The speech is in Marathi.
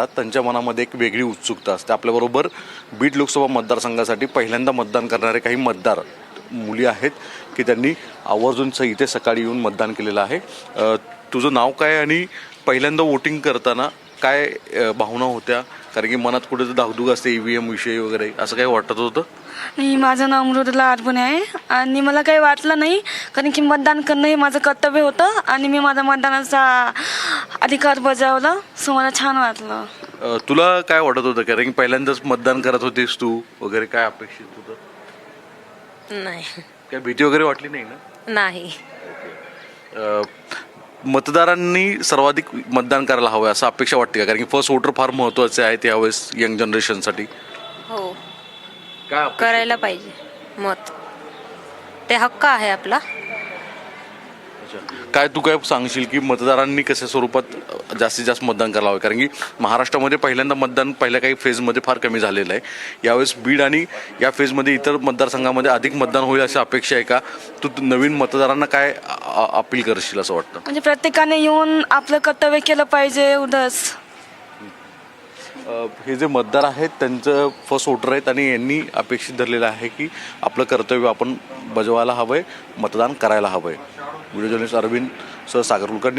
त्यांच्या मनामध्ये एक वेगळी उत्सुकता असते. आपल्याबरोबर बीड लोकसभा मतदारसंघासाठी पहिल्यांदा मतदान करणारे काही मतदार मुली आहेत की त्यांनी आवर्जून इथे सकाळी येऊन मतदान केलेलं आहे. तुझं नाव काय आणि पहिल्यांदा वोटिंग करताना काय भावना होत्या? कारण की मनात कुठे धाकधूक असते EVM विषयी वगैरे, असं काही वाटत होतं? नाही, माझं नाव मृदुला आरबुने आहे आणि मला काही वाटलं नाही, कारण की मतदान करणं हे माझं कर्तव्य होतं आणि मी माझा मतदानाचा अधिकार बजावला, सो मला छान वाटलं. तुला काय वाटत होतं? कारण की पहिल्यांदाच मतदान करत होतीस तू वगैरे, काय अपेक्षित होतं? नाही. काय भीती वगैरे वाटली नाही ना? नाही. मतदारांनी सर्वाधिक मतदान करायला हवं असं अपेक्षा वाटते का? कारण की फर्स्ट वोटर फार महत्त्वाचे आहे त्यावेळेस यंग जनरेशनसाठी. हो, काय करायला पाहिजे मत, ते हक्क आहे आपला. काय तू काय सांगशील की मतदारांनी कशा स्वरूपात जास्तीत जास्त मतदान करायला हवं? कारण की महाराष्ट्रामध्ये पहिल्यांदा मतदान पहिल्या काही फेजमध्ये फार कमी झालेलं आहे. यावेळेस बीड आणि या फेजमध्ये इतर मतदारसंघामध्ये अधिक मतदान होईल अशी अपेक्षा आहे का? तू नवीन मतदारांना काय अपील करशील असं वाटतं? म्हणजे प्रत्येकाने येऊन आपलं कर्तव्य केलं पाहिजे एवढंच. हे जे मतदार आहेत त्यांचं फर्स्ट वोटर आहेत आणि यांनी अपेक्षित धरलेलं आहे की आपलं कर्तव्य आपण बजवायला हवं आहे, मतदान करायला हवं आहे. व्हिडिओ जर्नलिस्ट अरविंद सह सागर कुलकर्णी.